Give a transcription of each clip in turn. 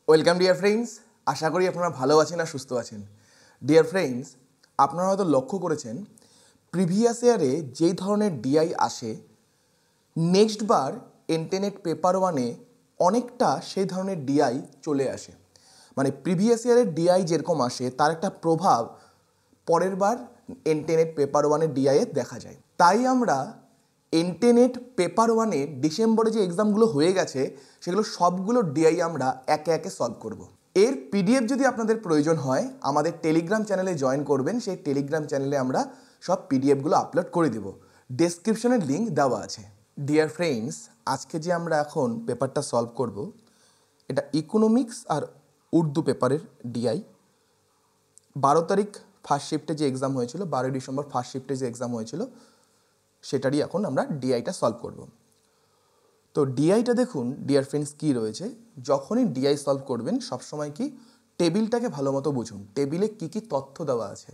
Welcome dear friends, আশা করি আপনারা ভালো আছেন আর সুস্থ আছেন। ডিয়ার ফ্রেন্ডস, আপনারা হয়তো লক্ষ্য করেছেন প্রিভিয়াস ইয়ারে যেই ধরনের ডিআই আসে, নেক্সট বার ইন্টারনেট পেপার ওয়ানে অনেকটা সেই ধরনের ডিআই চলে আসে। মানে প্রিভিয়াস ইয়ারের ডিআই যেরকম আসে তার একটা প্রভাব পরের বার ইন্টারনেট পেপার ওয়ানের ডিআইয়ে দেখা যায়। তাই আমরা ইন্টারনেট পেপার ওয়ানে ডিসেম্বরে যে এক্সামগুলো হয়ে গেছে সেগুলো সবগুলো ডিআই আমরা একে একে সলভ করব। এর পিডিএফ যদি আপনাদের প্রয়োজন হয় আমাদের টেলিগ্রাম চ্যানেলে জয়েন করবেন। সেই টেলিগ্রাম চ্যানেলে আমরা সব পিডিএফগুলো আপলোড করে দেব, ডেসক্রিপশনের লিঙ্ক দেওয়া আছে। ডিয়ার ফ্রেন্ডস, আজকে যে আমরা এখন পেপারটা সলভ করব এটা ইকোনমিক্স আর উর্দু পেপারের ডিআই। 12 তারিখ ফার্স্ট শিফটে যে এক্সাম হয়েছিল, 12 ডিসেম্বর ফার্স্ট শিফটে যে এক্সাম হয়েছিল সেটারই এখন আমরা ডিআইটা সলভ করব। তো ডিআইটা দেখুন ডিয়ার ফ্রেন্ডস কী রয়েছে। যখনই ডিআই সলভ করবেন সবসময় কি টেবিলটাকে ভালো মতো বুঝুন। টেবিলে কী কী তথ্য দেওয়া আছে,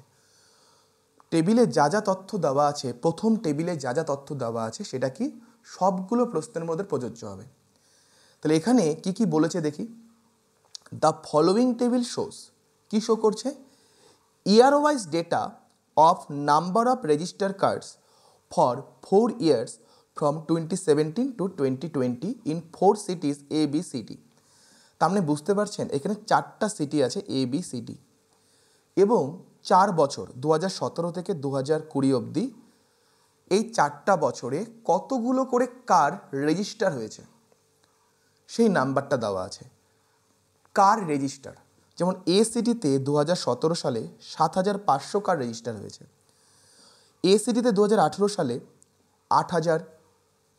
টেবিলে যা যা তথ্য দেওয়া আছে, প্রথম টেবিলে যা যা তথ্য দেওয়া আছে সেটা কি সবগুলো প্রশ্নের মধ্যে প্রযোজ্য হবে। তাহলে এখানে কি কি বলেছে দেখি। দ্য ফলোয়িং টেবিল শোস, কি শো করছে, ইয়ার wise data of number of register cards for 4 years from 2017 to 2020 in 4 cities A, B, C, D। তার মানে বুঝতে পারছেন এখানে 4টা সিটি আছে A, B, C, D এবং 4 বছর 2017 থেকে 2020 অবধি এই 4টা বছরে কতগুলো করে কার রেজিস্টার হয়েছে সেই নাম্বারটা দেওয়া আছে। কার রেজিস্টার, যেমন এ সিটিতে 2017 সালে 7,500 কার রেজিস্টার হয়েছে, এ সিটিতে 2018 সালে 8,000,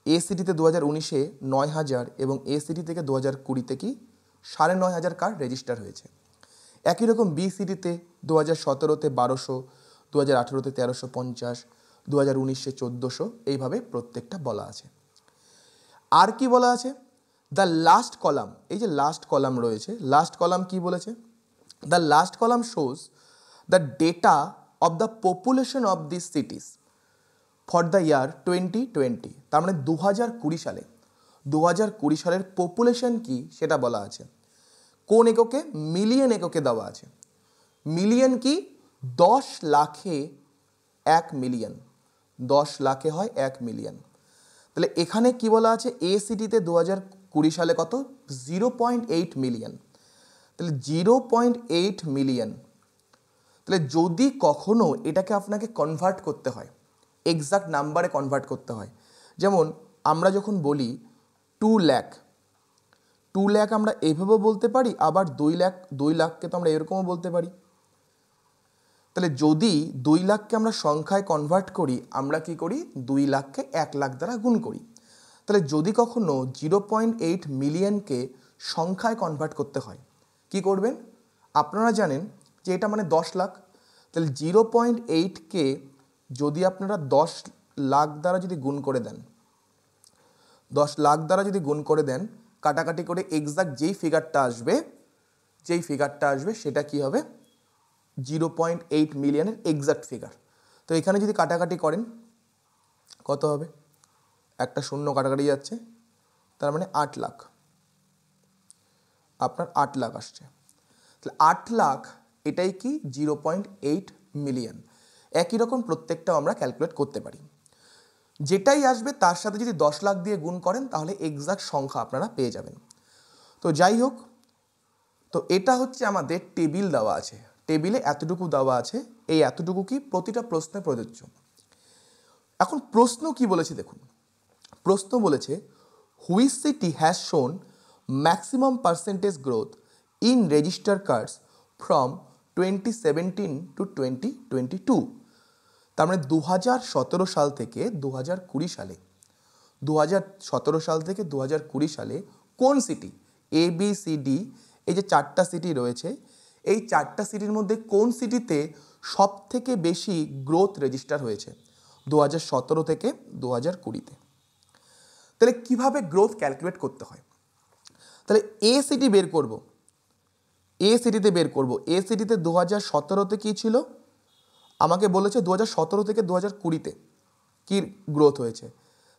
এ সিটিতে 2019-এ 9,000 এবং এ সিটি থেকে 2020-তে কি 9,500 কার রেজিস্টার হয়েছে। একই রকম বি সিটিতে 2017-তে 1,200, 2018-তে 1,350, 2019-এ 1,400, এইভাবে প্রত্যেকটা বলা আছে। আর কি বলা আছে, দ্য লাস্ট কলাম, এই যে লাস্ট কলাম রয়েছে, লাস্ট কলাম কি বলেছে, the last column shows the data of the population of this cities for the year 2020। তার মানে 2020 সালে 2020 সালের পপুলেশন কি সেটা বলা আছে। কোন এককে, মিলিয়ন এককে দেওয়া আছে। মিলিয়ন কি 10 লাখে 1 মিলিয়ন, 10 লাখে হয় 1 মিলিয়ন। তাহলে এখানে কি বলা আছে, এ সিটিতে 2020 সালে কত, 0.8 মিলিয়ন। তাহলে 0.8 মিলিয়ন। তাহলে যদি কখনো এটাকে আপনাকে কনভার্ট করতে হয়, এক্সাক্ট নাম্বারে কনভার্ট করতে হয়, যেমন আমরা যখন বলি 2 লাখ, 2 লাখ আমরা এভাবেও বলতে পারি, আবার 2 লাখকে তো আমরা এরকমও বলতে পারি। তাহলে যদি 2 লাখকে আমরা সংখ্যায় কনভার্ট করি, আমরা কি করি 2 লাখকে 1 লাখ দ্বারা গুণ করি। তাহলে যদি কখনো 0.8 মিলিয়নকে সংখ্যায় কনভার্ট করতে হয় কি করবেন, আপনারা জানেন যে এটা মানে 10 লাখ। তাহলে 0.8কে যদি আপনারা 10 লাখ দ্বারা যদি গুণ করে দেন, 10 লাখ দ্বারা যদি গুণ করে দেন, কাটাকাটি করে এক্সাক্ট যেই ফিগারটা আসবে সেটা কি হবে 0.8 মিলিয়নের এক্সাক্ট ফিগার। তো এখানে যদি কাটাকাটি করেন কত হবে, একটা শূন্য কাটাকাটি যাচ্ছে, তার মানে 8 লাখ, আপনার 8 লাখ আসছে। তাহলে 8 লাখ এটাই কি 0.8 মিলিয়ন। একই রকম প্রত্যেকটাও আমরা ক্যালকুলেট করতে পারি। যেটাই আসবে তার সাথে যদি 10 লাখ দিয়ে গুণ করেন তাহলে এক্সাক্ট সংখ্যা আপনারা পেয়ে যাবেন। তো যাই হোক, তো এটা হচ্ছে আমাদের টেবিল দেওয়া আছে, টেবিলে এতটুকু দেওয়া আছে, এই এতটুকু কি প্রতিটা প্রশ্নে প্রযোজ্য। এখন প্রশ্ন কি বলেছে দেখুন, প্রশ্ন বলেছে which city has shown maximum percentage growth in register cards from 2017 to 2022। তার মানে 2017 সাল থেকে 2020 সালে, 2017 সাল থেকে 2020 সালে কোন city, A B C D, এই যে 4টা সিটি রয়েছে, এই 4টা সিটির মধ্যে কোন সিটিতে সব থেকে বেশি গ্রোথ রেজিস্টার হয়েছে 2017 থেকে 2020-তে। তাহলে কিভাবে গ্রোথ ক্যালকুলেট করতে হয়, তাহলে এ সিটি বের করব, এ সিটিতে বের করব। এ সিটিতে 2017-তে কী ছিল, আমাকে বলেছে 2017 থেকে 2020-তে কী গ্রোথ হয়েছে।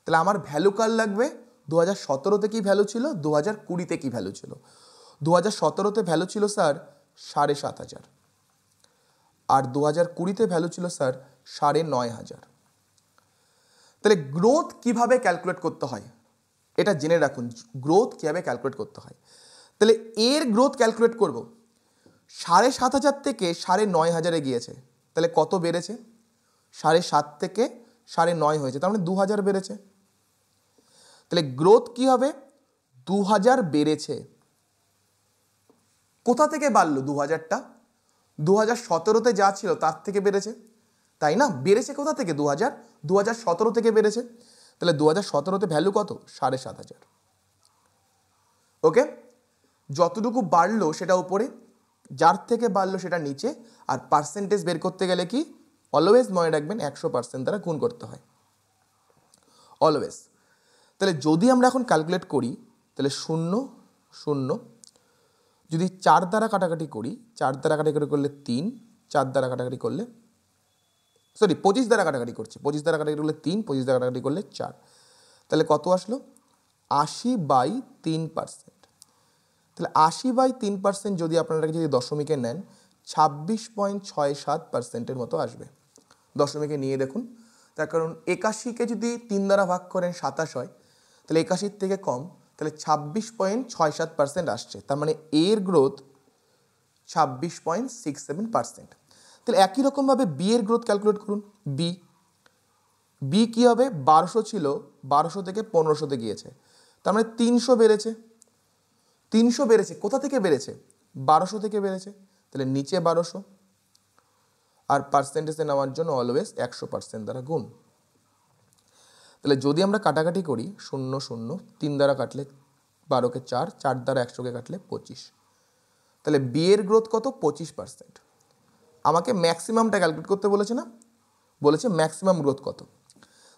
তাহলে আমার ভ্যালু কার লাগবে, 2017-তে কী ভ্যালু ছিল, 2020-তে কী ভ্যালু ছিল। 2017-তে ভ্যালু ছিল স্যার 7,500, আর 2020-তে ভ্যালু ছিল স্যার 9,500। তাহলে গ্রোথ কিভাবে ক্যালকুলেট করতে হয় এটা জেনে রাখুন, গ্রোথ কীভাবে ক্যালকুলেট করতে হয়। তাহলে এর গ্রোথ ক্যালকুলেট করব, 7,500 থেকে 9,500-এ গিয়েছে, তাহলে কত বেড়েছে? 7.5 থেকে 9.5 হয়েছে, তার মানে 2,000 বেড়েছে। তাহলে গ্রোথ কি হবে? 2,000 বেড়েছে। কোথা থেকে বাড়লো 2,000টা? 2017-তে যা ছিল তার থেকে বেড়েছে, তাই না? বেড়েছে কোথা থেকে? 2017 থেকে বেড়েছে। তাহলে 2017-তে ভ্যালু কত? 7,500। ওকে, যতটুকু বাড়লো সেটা উপরে, যার থেকে বাড়লো সেটা নিচে, আর পার্সেন্টেজ বের করতে গেলে কি অলওয়েজ মনে রাখবেন 100% দ্বারা গুণ করতে হয়, অলওয়েজ। তাহলে যদি আমরা এখন ক্যালকুলেট করি, তাহলে 0 0, যদি 4 দ্বারা কাটাকাটি করি, 4 দ্বারা কাটাকাটি করলে 3, 4 দ্বারা কাটাকাটি করলে 25 দ্বারা কাটাকাটি করছে, 25 দ্বারা কাটাকাটি করলে 3, 25 দ্বারা কাটাকাটি করলে 4, তাহলে কত আসলো? 80/3%। তাহলে 80/3% যদি আপনারা যদি দশমিকে নেন, 26.67%-এর মতো আসবে। দশমিকে নিয়ে দেখুন, তার কারণ 81-কে যদি 3 দ্বারা ভাগ করেন 27 হয়, তাহলে 81-র থেকে কম, তাহলে 26.67% আসছে। তার মানে এর গ্রোথ 26.67%। তাহলে একই রকমভাবে বি এর গ্রোথ ক্যালকুলেট করুন। বি কী হবে? 1200 ছিল, 1200 থেকে 1500-তে গিয়েছে, তার মানে 300 বেড়েছে। 300 বেড়েছে, কোথা থেকে বেড়েছে? 1200 থেকে বেড়েছে, তাহলে নিচে 1200, আর পার্সেন্টেজে নেওয়ার জন্য অলওয়েজ 100% দ্বারা গুণ। তাহলে যদি আমরা কাটাকাটি করি, 0 0, 3 দ্বারা কাটলে 12-কে 4, 4 দ্বারা 100-কে কাটলে 25, তাহলে বি এর গ্রোথ কত? 25%। আমাকে ম্যাক্সিমামটা ক্যালকুলেট করতে বলেছে না? বলেছে ম্যাক্সিমাম গ্রোথ কত।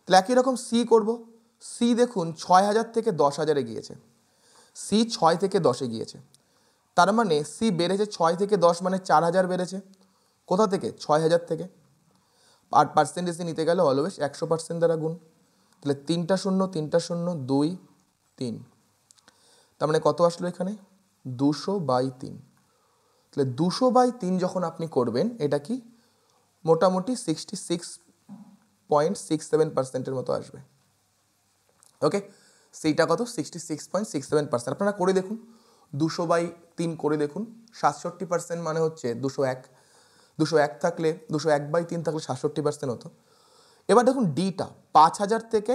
তাহলে একই রকম সি করব। সি দেখুন 6,000 থেকে 10,000-এ গিয়েছে, সি 6 থেকে 10-এ গিয়েছে, তার মানে সি বেড়েছে 6 থেকে 10, মানে 4,000 বেড়েছে। কোথা থেকে? 6,000 থেকে। আর পার্সেন্টেজে নিতে গেলে অলওয়েজ 100% দ্বারা গুণ। তাহলে 3টা 0, 3টা 0, 2 3, তার মানে কত আসলো এখানে? 200/3। তাহলে 200/3 যখন আপনি করবেন, এটা কি মোটামুটি 66.67%-এর মতো আসবে। ওকে, সেইটা কত? 66.67%। আপনারা করে দেখুন, 200/3 করে দেখুন। 67% মানে হচ্ছে 201, 201 থাকলে 201/3 থাকলে 67% হতো। এবার দেখুন ডিটা 5,000 থেকে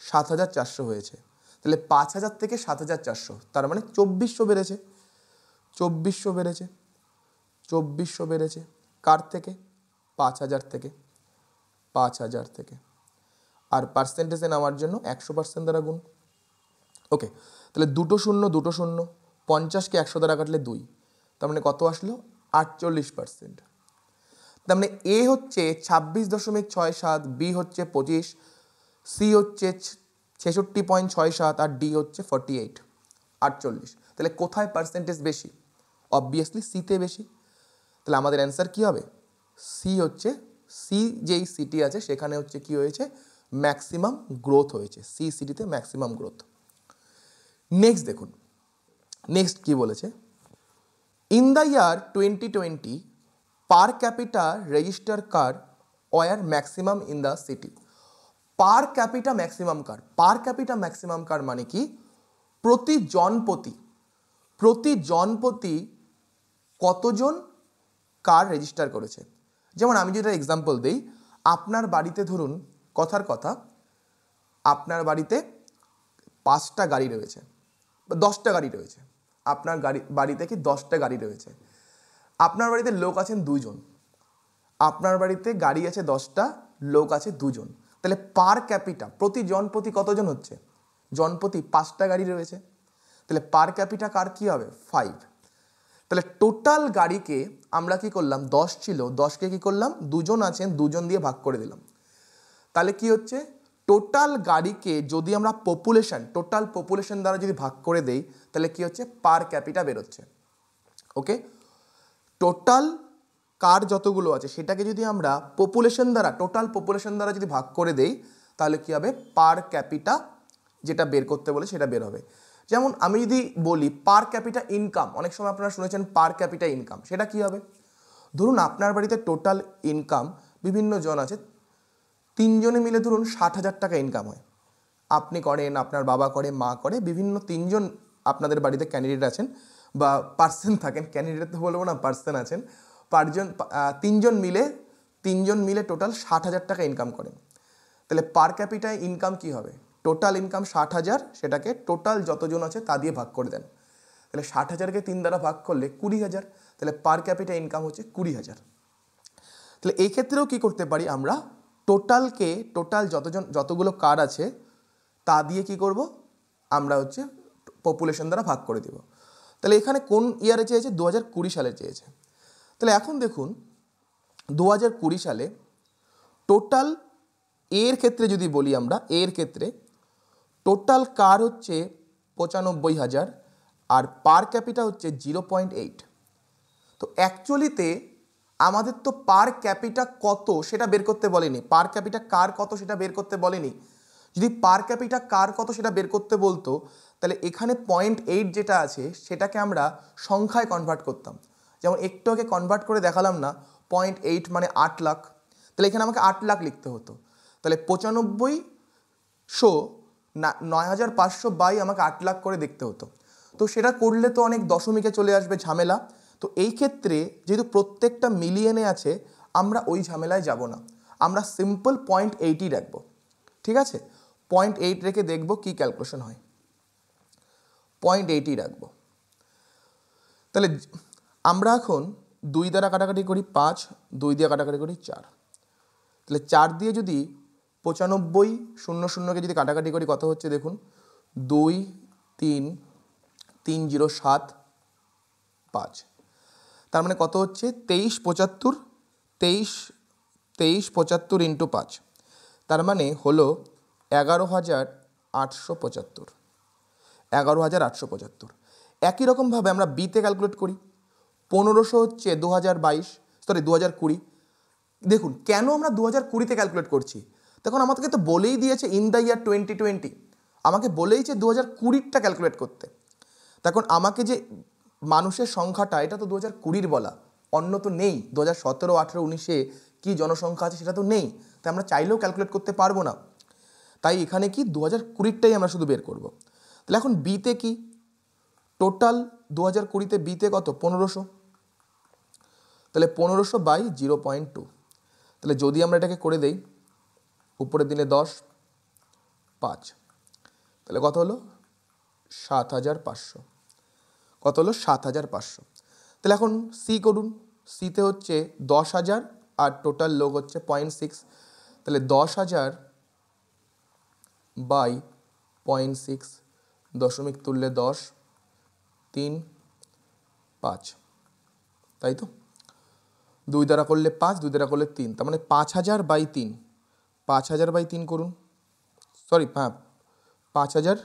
7,400 হয়েছে, তাহলে 5,000 থেকে 7,400, তার মানে 2,400 বেড়েছে, 2,400 বেড়েছে, 2,400 বেড়েছে। কার থেকে? 5,000 থেকে, 5,000 থেকে। আর পার্সেন্টেজে নেওয়ার জন্য 100% দ্বারা গুণ। ওকে, তাহলে 2 0 2 0, 50-কে 100 দ্বারা কাটলে 2, তার মানে কত আসলো? 48%। তার মানে এ হচ্ছে 26.67, বি হচ্ছে 25, সি হচ্ছে 66.67, আর ডি হচ্ছে 48, 48। তাহলে কোথায় পার্সেন্টেজ বেশি? অবভিয়াসলি সিতে বেশি। তাহলে আমাদের অ্যান্সার কী হবে? সি হচ্ছে, সি যেই সিটি আছে সেখানে হচ্ছে কি হয়েছে? ম্যাক্সিমাম গ্রোথ হয়েছে, সি সিটিতে ম্যাক্সিমাম গ্রোথ। নেক্সট দেখুন, নেক্সট কি বলেছে? In the year 2020, per capita register car were maximum in the city. Per capita maximum car, per capita maximum car মানে কি? প্রতি জনপ্রতি কতজন কার রেজিস্টার করেছে। যেমন আমি যেটা এক্সাম্পল দিই, আপনার বাড়িতে ধরুন, কথার কথা, আপনার বাড়িতে 5টা গাড়ি রয়েছে বা 10টা গাড়ি রয়েছে। আপনার বাড়িতে কি 10টা গাড়ি রয়েছে, আপনার বাড়িতে লোক আছেন 2 জন, আপনার বাড়িতে গাড়ি আছে 10টা, লোক আছে 2 জন, তাহলে পার ক্যাপিটা প্রতি জনপ্রতি কতজন হচ্ছে? জনপ্রতি 5টা গাড়ি রয়েছে, তাহলে পার ক্যাপিটা কার কি হবে? 5। তাহলে টোটাল গাড়িকে আমরা কি করলাম? 10 ছিল, 10কে কি করলাম? 2 জন আছেন, 2 জন দিয়ে ভাগ করে দিলাম। তাহলে কি হচ্ছে? টোটাল গাড়িকে যদি আমরা টোটাল পপুলেশন দ্বারা যদি ভাগ করে দেই, তাহলে কি হচ্ছে? পার ক্যাপিটা বেরোচ্ছে। ওকে, টোটাল কার যতগুলো আছে সেটাকে যদি আমরা টোটাল পপুলেশন দ্বারা যদি ভাগ করে দেই, তাহলে কি হবে? পার ক্যাপিটা যেটা বের করতে বলে সেটা বের হবে। যেমন আমি যদি বলি পার ক্যাপিটা ইনকাম, অনেক সময় আপনারা শুনেছেন পার ক্যাপিটা ইনকাম, সেটা কি হবে? ধরুন আপনার বাড়িতে টোটাল ইনকাম বিভিন্ন জন আছে, 3 জনে মিলে ধরুন 60,000 টাকা ইনকাম হয়। আপনি করেন, আপনার বাবা করে, মা করে, বিভিন্ন 3 জন আপনাদের বাড়িতে ক্যান্ডিডেট আছেন বা পার্সন থাকেন, ক্যান্ডিডেট তো বলবো না, পার্সন আছেন, 3 জন মিলে টোটাল 60,000 টাকা ইনকাম করেন। তাহলে পার ক্যাপিটায় ইনকাম কি হবে? টোটাল ইনকাম 60,000, সেটাকে টোটাল যতজন আছে তা দিয়ে ভাগ করে দেন। তাহলে 60,000কে 3 দ্বারা ভাগ করলে 20,000, তাহলে পার ক্যাপিটা ইনকাম হচ্ছে 20,000। তাহলে এই ক্ষেত্রেও কী করতে পারি আমরা? টোটাল যতগুলো কার আছে তা দিয়ে কি করব? আমরা হচ্ছে পপুলেশন দ্বারা ভাগ করে দেব। তাহলে এখানে কোন ইয়ারে চেয়েছে? 2020 সালে চেয়েছে। তাহলে এখন দেখুন 2020 সালে টোটাল এর ক্ষেত্রে যদি বলি আমরা, এর ক্ষেত্রে টোটাল কার হচ্ছে 95,000 আর পার ক্যাপিটা হচ্ছে 0.8। তো অ্যাকচুয়ালিতে আমাদের তো পার ক্যাপিটা কত সেটা বের করতে বলেনি, পার ক্যাপিটা কার কত সেটা বের করতে বলেনি। যদি পার ক্যাপিটা কার কত সেটা বের করতে বলতো, তাহলে এখানে 0.8 যেটা আছে সেটাকে আমরা সংখ্যায় কনভার্ট করতাম। যেমন একটু আগে কনভার্ট করে দেখালাম না, 0.8 মানে 8 লাখ, তাহলে এখানে আমাকে 8 লাখ লিখতে হতো। তাহলে 9,500 বাই আমাকে 8 লাখ করে দেখতে হতো। তো সেটা করলে তো অনেক দশমিকে চলে আসবে, ঝামেলা। তো এই ক্ষেত্রে যেহেতু প্রত্যেকটা মিলিয়নে আছে, আমরা ওই ঝামেলায় যাব না, আমরা সিম্পল 0.8ই রাখবো। ঠিক আছে, 0.8 রেখে দেখব কি ক্যালকুলেশন হয়। 0.8ই রাখবো। তাহলে আমরা এখন 2 দ্বারা কাটাকাটি করি 5, 2 দিয়ে কাটাকাটি করি 4। তাহলে 4 দিয়ে যদি 95 যদি কাটাকাটি করি কত হচ্ছে দেখুন, 2 3 3 0 7 5। তার মানে কত হচ্ছে? 2375 ইন্টু 5, তার মানে হলো 11,875। 11,875। একই রকমভাবে আমরা বিতে ক্যালকুলেট করি। 1500 হচ্ছে 2020। দেখুন কেন আমরা 2020তে ক্যালকুলেট করছি, তখন আমাদেরকে তো বলেই দিয়েছে ইন দ্য ইয়ার 2020, আমাকে বলেইছে 2020টা ক্যালকুলেট করতে। তখন আমাকে যে মানুষের সংখ্যাটা, এটা তো 2020 বলা, অন্য তো নেই। 2017, 18, 19-এ কী জনসংখ্যা আছে সেটা তো নেই, তাই আমরা চাইলেও ক্যালকুলেট করতে পারবো না। তাই এখানে কি 2020টাই আমরা শুধু বের করব। তাহলে এখন বিতে কি? টোটাল 2020তে বিতে কত? 1500। তাহলে 1500 বাই 0.2। তাহলে যদি আমরা এটাকে করে দেই, উপরের দিনে 10, 5, তাহলে কত হলো? 7,500। কত হলো? 7,500। তাহলে এখন সি করুন। সিতে হচ্ছে 10,000 আর টোটাল লোক হচ্ছে 0.6। তাহলে 10,000 বাই 0.6, দশমিক তুললে 10, 3, 5, তাই তো? 2 দ্বারা করলে 5, 2 দ্বারা করলে 3, তার মানে 5,000 বাই 3। 5,000 বাই 3 করুন, সরি, হ্যাঁ 5,000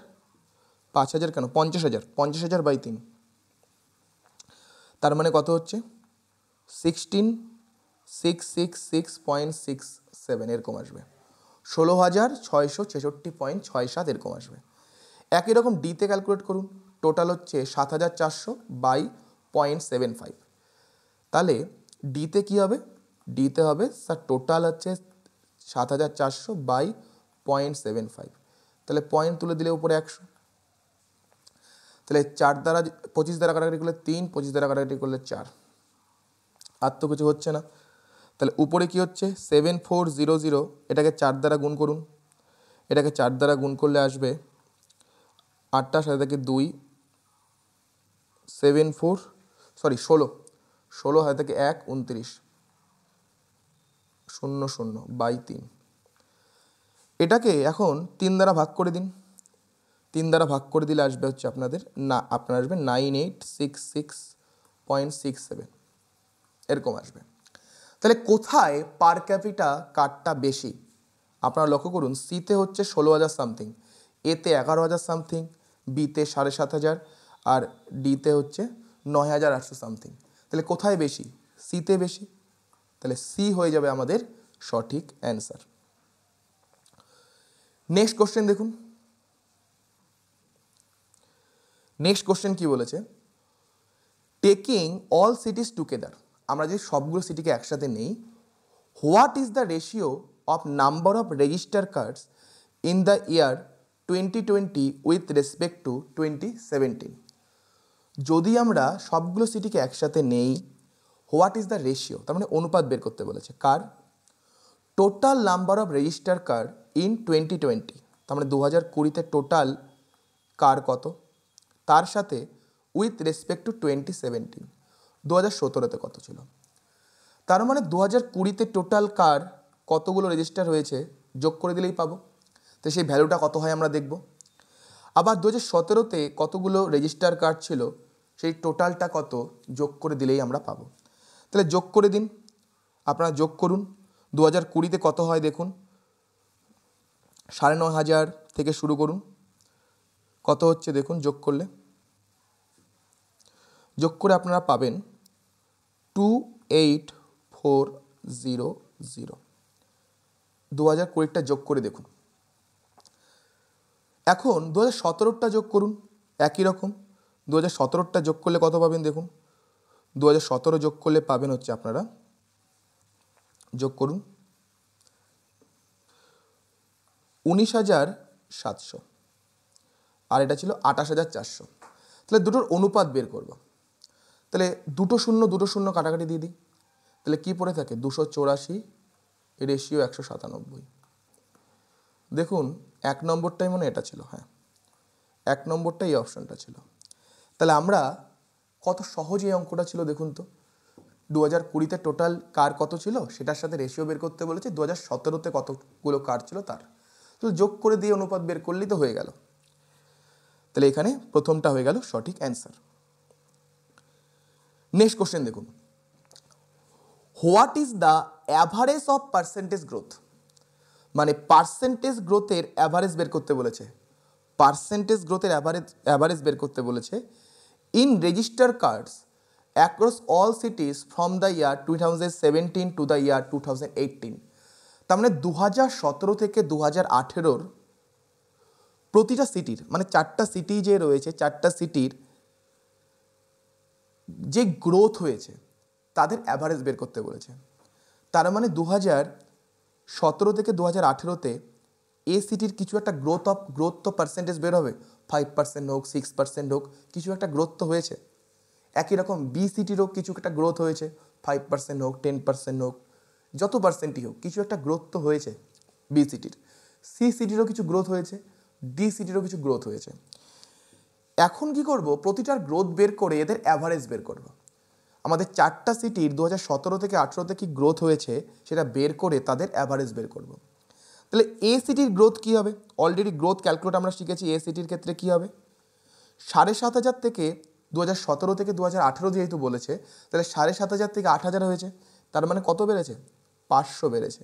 কেন, 50,000 বাই 3, তার মানে কত হচ্ছে? 16,666.67 এরকম আসবে। 16,666.67 এরকম আসবে। একই রকম ডিতে ক্যালকুলেট করুন। টোটাল হচ্ছে 7,400 বাই 0.75। তাহলে ডিতে কী হবে? ডিতে হবে স্যার টোটাল হচ্ছে 7,400 বাই 0.75। তাহলে পয়েন্ট তুলে দিলে উপরে 100। তাহলে 4 দ্বারা 25 দ্বারা কাটাকাটি করলে 3, 25 দ্বারা কাটাকাটি করলে 4, আর তো কিছু হচ্ছে না। তাহলে উপরে কি হচ্ছে? 7400, এটাকে 4 দ্বারা গুণ করুন। এটাকে 4 দ্বারা গুণ করলে আসবে 8টার সাথে থেকে 2, 16 হাতে থেকে 1, 29, 00 বাই 3। এটাকে এখন 3 দ্বারা ভাগ করে দিন। 3 দ্বারা ভাগ করে দিলে আসবে হচ্ছে আপনার আসবে 9866.67 এরকম আসবে। তাহলে কোথায় পার ক্যাপিটা কার্ডটা বেশি? আপনারা লক্ষ্য করুন, সিতে হচ্ছে 16,000 সামথিং, এতে 11,000 সামথিং, বিতে 7,500 আর ডিতে হচ্ছে 9,800 সামথিং। তাহলে কোথায় বেশি? সিতে বেশি। তাহলে সি হয়ে যাবে আমাদের সঠিক অ্যান্সার। নেক্সট কোশ্চেন দেখুন। নেক্সট কোশ্চেন কি বলেছে, টেকিং অল সিটিজ টুগেদার, আমরা যে সবগুলো সিটিকে একসাথে নেই, what is the ratio of number of register cards in the year 2020 with respect to 2017? যদি আমরা সবগুলো সিটিকে একসাথে নেই, হোয়াট ইজ দ্য রেশিও, তার মানে অনুপাত বের করতে বলেছে car, total number of register cars in 2020, তার মানে 2020-তে টোটাল কার কত, তার সাথে উইথ রেসপেক্ট টু 2017, 2017-তে কত ছিল। তার মানে 2020-তে টোটাল কার কতগুলো রেজিস্টার হয়েছে যোগ করে দিলেই পাবো। তো সেই ভ্যালুটা কত হয় আমরা দেখব। আবার 2017-তে কতগুলো রেজিস্টার কার্ড ছিল সেই টোটালটা কত যোগ করে দিলেই আমরা পাবো। তাহলে যোগ করে দিন, আপনারা যোগ করুন। 2020-তে কত হয় দেখুন, 9,500 থেকে শুরু করুন, কত হচ্ছে দেখুন, যোগ করলে, যোগ করে আপনারা পাবেন 28,400। 2020-টা যোগ করে দেখুন। এখন 2017-টা যোগ করুন, একই রকম 2017-টা যোগ করলে কত পাবেন দেখুন, 2017 যোগ করলে পাবেন হচ্ছে আপনারা, যোগ করুন 19,700, আর এটা ছিল 28,400। তাহলে দুটোর অনুপাত বের করব। তাহলে দুটো শূন্য কাটাকাটি দিয়ে দিই, তাহলে কি পড়ে থাকে, 284 রেশিও 197। দেখুন 1 নম্বরটাই মনে এটা ছিল, হ্যাঁ 1 নম্বরটা এই অপশনটা ছিল। তাহলে আমরা কত সহজ এই অঙ্কটা ছিল দেখুন তো, 2020-তে টোটাল কার কত ছিল সেটার সাথে রেশিও বের করতে বলেছে, 2017-তে কতগুলো কার ছিল তার, তো যোগ করে দিয়ে অনুপাত বের করলেই তো হয়ে গেল। তাহলে এখানে প্রথমটা হয়ে গেল সঠিক অ্যান্সার। নেক্সট কোশ্চেন দেখুন, what is the average of percentage growth, মানে পার্সেন্টেজ গ্রোথের অ্যাভারেজ বের করতে বলেছে, পার্সেন্টেজ গ্রোথের অ্যাভারেজ বের করতে বলেছে in register cards across all সিটিজ from the year 2017 to the year 2018। তার মানে 2017 থেকে 2018-র প্রতিটা সিটির, মানে 4টা সিটি যে রয়েছে 4টা সিটির যে গ্রোথ হয়েছে তাদের অ্যাভারেজ বের করতে বলেছে। তার মানে 2017 থেকে 2018-তে এ সিটির কিছু একটা গ্রোথ তো পার্সেন্টেজ বের হবে, 5% হোক 6% হোক, কিছু একটা গ্রোথ তো হয়েছে। একই রকম বি সিটিরও কিছু একটা গ্রোথ হয়েছে, 5% হোক 10% হোক, যত পার্সেন্টই হোক কিছু একটা গ্রোথ তো হয়েছে বি সিটির। সি সিটিরও কিছু গ্রোথ হয়েছে, ডি সিটিরও কিছু গ্রোথ হয়েছে। এখন কি করব, প্রতিটার গ্রোথ বের করে এদের অ্যাভারেজ বের করব। আমাদের 4টা সিটির 2017 থেকে 18-তে কি গ্রোথ হয়েছে সেটা বের করে তাদের অ্যাভারেজ বের করব। তাহলে এ সিটির গ্রোথ কী হবে, অলরেডি গ্রোথ ক্যালকুলেট আমরা শিখেছি। এ সিটির ক্ষেত্রে কী হবে, 7,500 থেকে 2017 থেকে 2018 যেহেতু বলেছে, তাহলে 7,500 থেকে 8,000 হয়েছে, তার মানে কত বেড়েছে, 500 বেড়েছে।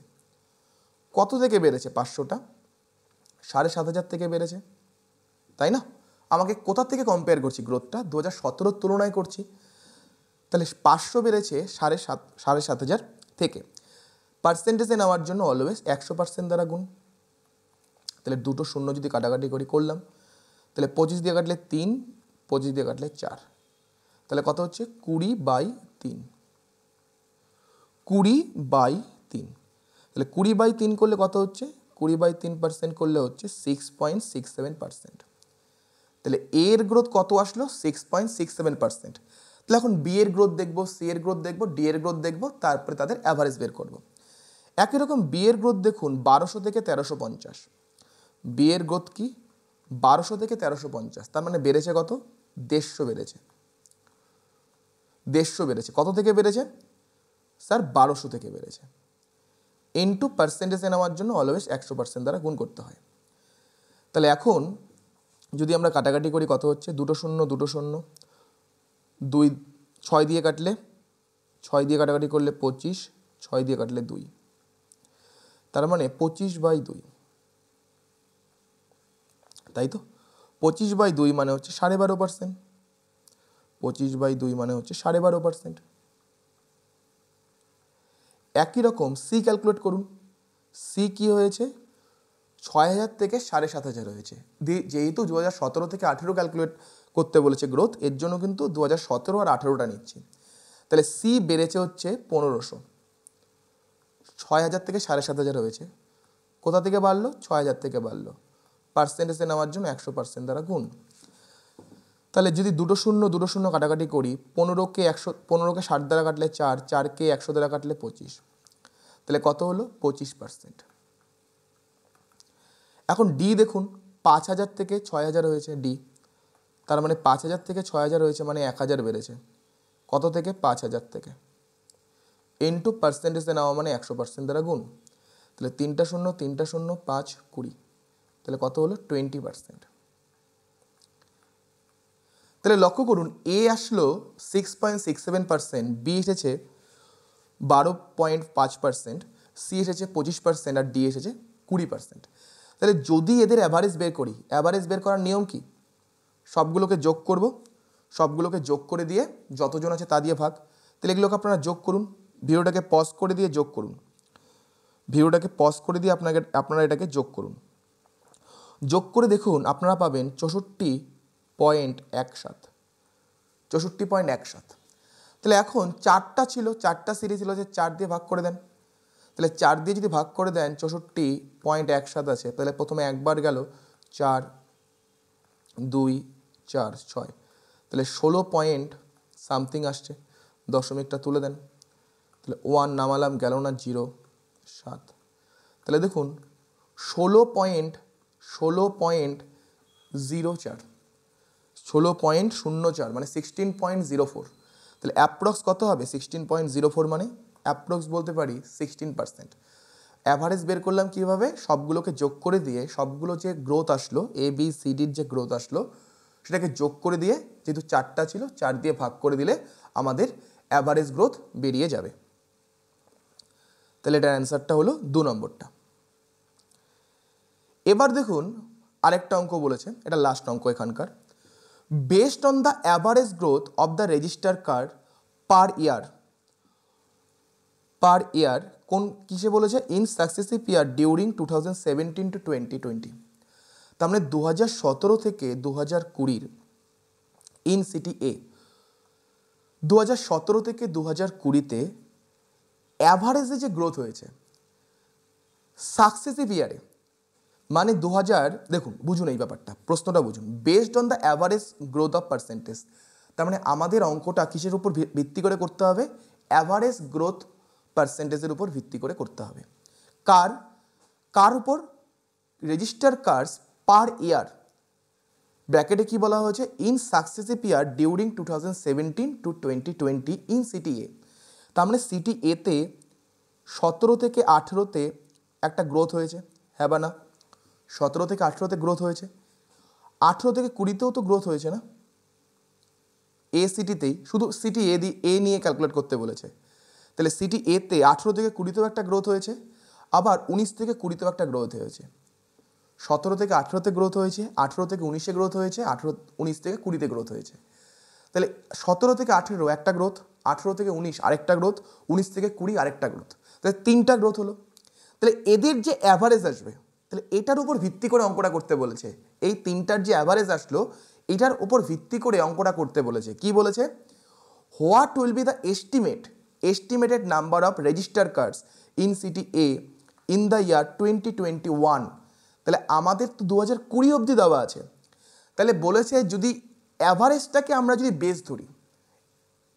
কত থেকে বেড়েছে 500টা, 7,500 থেকে বেড়েছে, তাই না? আমাকে কোথা থেকে কম্পেয়ার করছি, গ্রোথটা 2017-র তুলনায় করছি। তাহলে 500 বেড়েছে 7,500 থেকে। পার্সেন্টেজে নেওয়ার জন্য অলওয়েজ 100% দ্বারা গুণ। তাহলে দুটো শূন্য যদি কাটাকাটি করলাম, তাহলে 25 দিয়ে কাটলে 3, 25 দিয়ে কাটলে 4, তাহলে কত হচ্ছে 20/3, 20/3। তাহলে 20/3 করলে কত হচ্ছে, 20/3% করলে হচ্ছে 6.67%। তাহলে এর গ্রোথ কত আসলো, 6.67%। তাহলে এখন বি এর গ্রোথ দেখবো, সি এর গ্রোথ দেখবো, ডি এর গ্রোথ দেখবো, তারপরে তাদের অ্যাভারেজ বের করবো। একই রকম বি এর গ্রোথ দেখুন 1200 থেকে 1350। বি এর গ্রোথ কি 1200 থেকে 1350, তার মানে বেড়েছে কত, 150 বেড়েছে। 150 বেড়েছে, কত থেকে বেড়েছে স্যার, 1200 থেকে বেড়েছে। ইনটু পার্সেন্টেজে নেওয়ার জন্য অলওয়েজ 100% দ্বারা গুণ করতে হয়। তাহলে এখন যদি আমরা কাটাকাটি করি কত হচ্ছে, দুটো শূন্য 2, 6 দিয়ে কাটলে, 6 দিয়ে কাটাকাটি করলে 25, 6 দিয়ে কাটলে 2, তার মানে 25/2, তাই তো? 25/2 মানে হচ্ছে 12.5%, 25/2 মানে হচ্ছে 12.5%। একই রকম সি ক্যালকুলেট করুন। সি কি হয়েছে, 6,000 থেকে 7,500 হয়েছে। যেহেতু 2017 থেকে 18 ক্যালকুলেট করতে বলেছে গ্রোথ, এর জন্য কিন্তু 2017 আর 18টা নিচ্ছি। তাহলে সি বেড়েছে হচ্ছে 1500, 6,000 থেকে 7,500 হয়েছে। কোথা থেকে বাড়লো? 6,000 থেকে বাড়লো। পার্সেন্টেজে নেওয়ার জন্য 100% দ্বারা গুণ। তাহলে যদি দুটো শূন্য কাটাকাটি করি, 15কে 60 দ্বারা কাটলে 4, 4কে 100 দ্বারা কাটলে 25, তাহলে কত হলো? 25%। এখন ডি দেখুন, 5,000 থেকে 6,000 হয়েছে ডি, তার মানে 5,000 থেকে 6,000 হয়েছে, মানে 1,000 বেড়েছে। কত থেকে? 5,000 থেকে। ইন্টু পার্সেন্টেজে নেওয়া মানে 100% দ্বারা গুণ। তাহলে 3টা শূন্য 5, 20, তাহলে কত হলো? 20%। তাহলে লক্ষ্য করুন, এ আসলো 6.67%, বি এসেছে 12.5%, সি এসেছে 25% আর ডি এসেছে 20%। তাহলে যদি এদের অ্যাভারেজ বের করি, অ্যাভারেজ বের করার নিয়ম কি? সবগুলোকে যোগ করব, সবগুলোকে যোগ করে দিয়ে যতজন আছে তা দিয়ে ভাগ। তাহলে এগুলোকে আপনারা যোগ করুন, ভিডিওটাকে পজ করে দিয়ে যোগ করুন, ভিডিওটাকে পজ করে দিয়ে আপনারা এটাকে যোগ করুন। যোগ করে দেখুন আপনারা পাবেন 64.17, 64.17। তাহলে এখন 4টা ছিল, 4টা সিরিজ ছিল, যে 4 দিয়ে ভাগ করে দেন। তাহলে 4 দিয়ে যদি ভাগ করে দেন, 64.17 আছে, তাহলে প্রথমে একবার গেল 4, 2, 4, 6, তাহলে 16 পয়েন্ট সামথিং আসছে। দশমিকটা তুলে দেন, তাহলে 1 নামালাম, গেল না 0, 7। তাহলে দেখুন 16.04, 16.04 মানে 16.04। তাহলে অ্যাপ্রক্স কত হবে? 16.04, মানে অ্যাপ্রক্স বলতে পারি 16%। অ্যাভারেজ বের করলাম কীভাবে? সবগুলোকে যোগ করে দিয়ে, সবগুলো যে গ্রোথ আসলো, এ বি সি ডির যে গ্রোথ আসলো সেটাকে যোগ করে দিয়ে, যেহেতু 4টা ছিল 4 দিয়ে ভাগ করে দিলে আমাদের অ্যাভারেজ গ্রোথ বেরিয়ে যাবে। তাহলে এটার অ্যান্সারটা হলো 2 নম্বরটা। এবার দেখুন আরেকটা অঙ্ক বলেছে, এটা লাস্ট অঙ্ক এখানকার। Based on the average growth of the register cars per year, কোন কিসে বলেছে? In successive year during 2017 to 2020। তার মানে 2017 থেকে 2020 ইন সিটি এ, 2017 থেকে 2020-তে অ্যাভারেজে যে গ্রোথ হয়েছে সাকসেসিভ ইয়ারে, মানে 2000, দেখুন বুঝুন এই ব্যাপারটা, প্রশ্নটা বুঝুন। Based on the average growth of percentage, তার মানে আমাদের অঙ্কটা কিসের উপর ভিত্তি করে করতে হবে? অ্যাভারেজ গ্রোথ পার্সেন্টেজের উপর ভিত্তি করে করতে হবে। কার উপর? রেজিস্টার কার্ডস পার ইয়ার, ব্র্যাকেটে কি বলা হয়েছে? In successive year during 2017 to 2020 in city A. তার মানে সিটি এতে 17 থেকে 18-তে একটা গ্রোথ হয়েছে, হ্যাঁ বা না? 17 থেকে 18-তে গ্রোথ হয়েছে, 18 থেকে 20-তেও তো গ্রোথ হয়েছে না? এ সিটিতেই, শুধু সিটি এ নিয়ে ক্যালকুলেট করতে বলেছে। তাহলে সিটি এতে 18 থেকে 20-তেও একটা গ্রোথ হয়েছে, আবার 19 থেকে 20-তেও একটা গ্রোথ হয়েছে। 17 থেকে 18-তে গ্রোথ হয়েছে, 18 থেকে 19-এ গ্রোথ হয়েছে, 19 থেকে 20-তে গ্রোথ হয়েছে। তাহলে 17 থেকে 18 একটা গ্রোথ, 18 থেকে 19 আরেকটা গ্রোথ, 19 থেকে 20 আরেকটা গ্রোথ, তাহলে 3টা গ্রোথ হলো। তাহলে এদের যে অ্যাভারেজ আসবে, তাহলে এটার উপর ভিত্তি করে অঙ্কটা করতে বলেছে। এই 3টার যে অ্যাভারেজ আসলো এটার উপর ভিত্তি করে অঙ্কটা করতে বলেছে। কি বলেছে? What will be the estimated number of register cards in city A in the ইয়ার 2021। তাহলে আমাদের তো 2020 অবধি দেওয়া আছে। তাহলে বলেছে যদি অ্যাভারেজটাকে আমরা যদি বেস ধরি,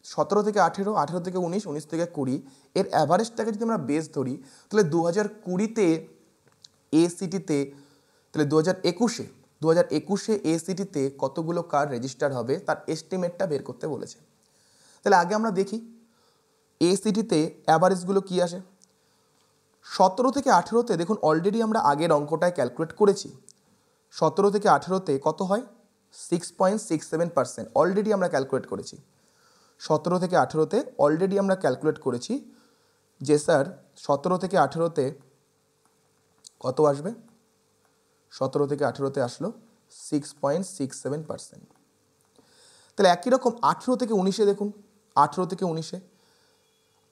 17 থেকে 18, 18 থেকে 19, 19 থেকে 20, এর অ্যাভারেজটাকে যদি আমরা বেস ধরি, তাহলে 2020-তে এ সিটিতে, তাহলে 2021-এ এ সিটিতে কতগুলো কার্ড রেজিস্টার হবে তার এস্টিমেটটা বের করতে বলেছে। তাহলে আগে আমরা দেখি এ সিটিতে অ্যাভারেজগুলো কী আসে। 17 থেকে 18-তে দেখুন অলরেডি আমরা আগের অঙ্কটায় ক্যালকুলেট করেছি। 17 থেকে 18-তে কত হয়? 6.67% অলরেডি আমরা ক্যালকুলেট করেছি। 17 থেকে 18-তে অলরেডি আমরা ক্যালকুলেট করেছি যে স্যার 17 থেকে 18-তে কত আসবে? 17 থেকে 18-তে আসলো 6.67%। তাহলে একই রকম 18 থেকে 19-এ দেখুন, 18 থেকে 19-এ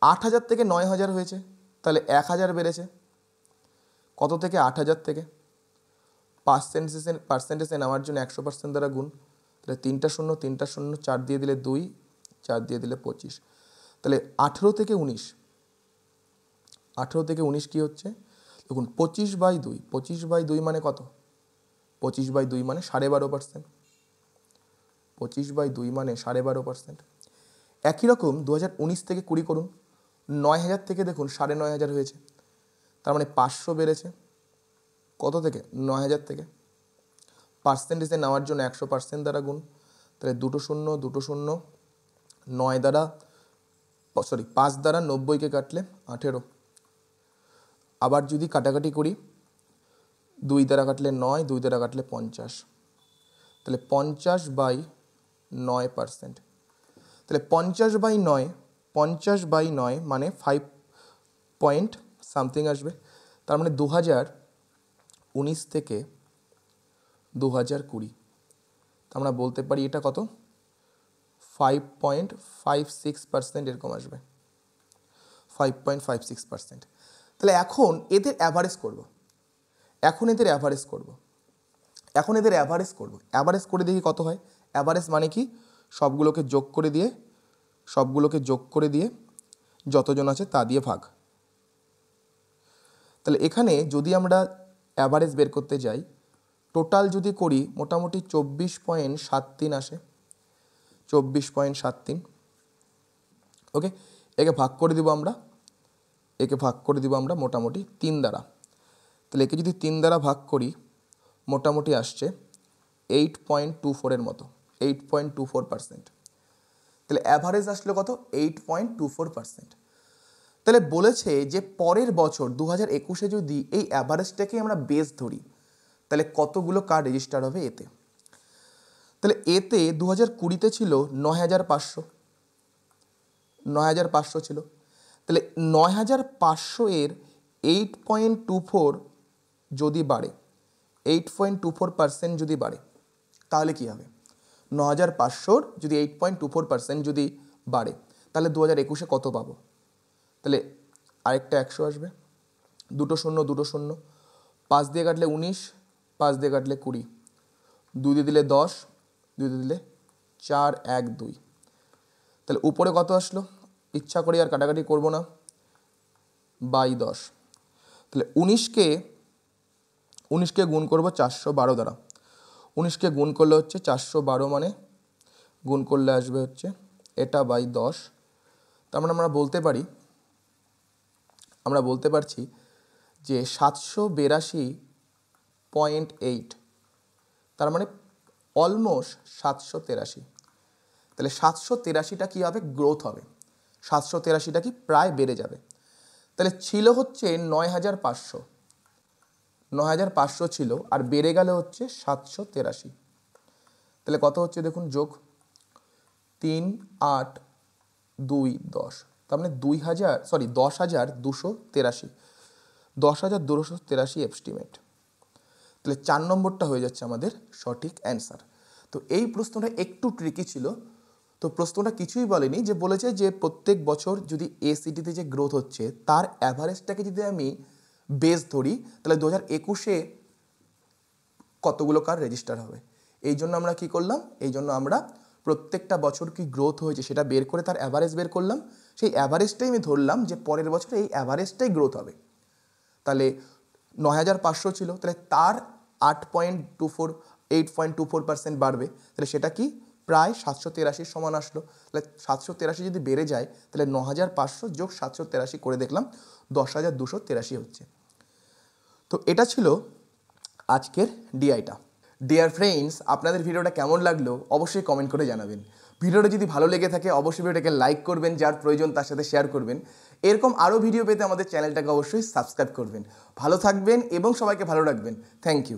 8,000 থেকে 9,000 হয়েছে, তাহলে 1,000 বেড়েছে। কত থেকে? 8,000 থেকে। পার্সেন্টেজে নেওয়ার জন্য 100% দ্বারা গুণ, তাহলে 3টা শূন্য 4 দিয়ে দিলে 2, 4 দিয়ে দিলে 25, তাহলে 18 থেকে 19 কী হচ্ছে দেখুন 25/2 মানে কত? 25/2 মানে 12.5%, 25/2 মানে 12.5%। একই রকম 2019 থেকে 20 করুন, 9,000 থেকে দেখুন 9,500 হয়েছে, তার মানে 500 বেড়েছে। কত থেকে? 9,000 থেকে। পার্সেন্টেজে নেওয়ার জন্য 100% দ্বারা গুণ, তাহলে 2 শূন্য 9 দ্বারা 5 দ্বারা 90কে কাটলে 18। আবার যদি কাটাকাটি করি, 2 দ্বারা কাটলে 9, 2 দ্বারা কাটলে 50, তাহলে 50/9%। তাহলে 50/9 মানে 5 পয়েন্ট সামথিং আসবে, তার মানে 2019 থেকে 2020, আমরা বলতে পারি এটা কত? 5.56% এরকম আসবে, 5.56%। তাহলে এখন এদের অ্যাভারেজ করব, অ্যাভারেজ করে দেখি কত হয়। অ্যাভারেজ মানে কি? সবগুলোকে যোগ করে দিয়ে যতজন আছে তা দিয়ে ভাগ। তাহলে এখানে যদি আমরা অ্যাভারেজ বের করতে যাই, টোটাল যদি করি মোটামুটি 24.73 আসে, 24.73। ওকে, একে ভাগ করে দিব আমরা মোটামুটি 3 দ্বারা। তাহলে একে যদি 3 দ্বারা ভাগ করি মোটামুটি আসছে 8.24 এর মতো, 8.24%। তাহলে অ্যাভারেজ আসলো কত? 8.24%। তাহলে বলেছে যে পরের বছর 2021-এ যদি এই অ্যাভারেজটাকে আমরা বেস ধরি, তাহলে কতগুলো কার্ড রেজিস্টার হবে এতে? তাহলে এতে 2020-তে ছিল 9,500 ছিল। তাহলে 9,500 এর 8.24 যদি বাড়ে, 8.24% যদি বাড়ে, তাহলে কী হবে? 9,500 যদি 8.24% যদি বাড়ে, তাহলে 2021-এ কত পাবো? তাহলে আরেকটা 100 আসবে, 2 শূন্য 5 দিয়ে কাটলে 19, 5 দিয়ে কাটলে 20, 2 দিয়ে দিলে 10, 2 দিয়ে দিলে 4, 1, 2। তাহলে উপরে কত আসলো? ইচ্ছা করি আর কাটাকাটি করব না, 10। তাহলে 19কে গুণ করব 412 দ্বারা, 19কে গুণ করলে হচ্ছে 412, মানে গুণ করলে আসবে হচ্ছে এটা 10। তার মানে আমরা বলতে পারছি যে 782.8, তার মানে অলমোস্ট 783। তাহলে 783টা কী হবে? গ্রোথ হবে। 783টা কি প্রায় বেড়ে যাবে। তাহলে ছিল হচ্ছে 9,500 ছিল, আর বেড়ে গেলে হচ্ছে 783। তাহলে কত হচ্ছে দেখুন, যোগ 3, 8, 2, 10, তার মানে 10,283, 10,283 এস্টিমেট। তাহলে 4 নম্বরটা হয়ে যাচ্ছে আমাদের সঠিক অ্যান্সার। তো এই প্রশ্নটা একটু ট্রিকি ছিল। তো প্রশ্নটা কিছুই বলেনি, যে বলেছে যে প্রত্যেক বছর যদি এসিটিতে যে গ্রোথ হচ্ছে তার অ্যাভারেজটাকে যদি আমি বেস ধরি, তাহলে 2021-এ কতগুলো কার্ড রেজিস্টার হবে। এই জন্য আমরা কী করলাম? এই জন্য আমরা প্রত্যেকটা বছর কি গ্রোথ হয়েছে সেটা বের করে তার অ্যাভারেজ বের করলাম। সেই অ্যাভারেজটাই আমি ধরলাম যে পরের বছর এই অ্যাভারেজটাই গ্রোথ হবে। তাহলে 9,500 ছিল, তাহলে তার 8.24% বাড়বে, তাহলে সেটা কি প্রায় 783 সমান আসলো। তাহলে 783 যদি বেড়ে যায়, তাহলে 9,500 যোগ 783 করে দেখলাম 10,283 হচ্ছে। তো এটা ছিল আজকের ডিআইটা। ডিয়ার ফ্রেন্ডস, আপনাদের ভিডিওটা কেমন লাগলো অবশ্যই কমেন্ট করে জানাবেন। ভিডিওটা যদি ভালো লেগে থাকে অবশ্যই ভিডিওটাকে লাইক করবেন, যার প্রয়োজন তার সাথে শেয়ার করবেন। এরকম আরও ভিডিও পেতে আমাদের চ্যানেলটাকে অবশ্যই সাবস্ক্রাইব করবেন। ভালো থাকবেন এবং সবাইকে ভালো রাখবেন। Thank you.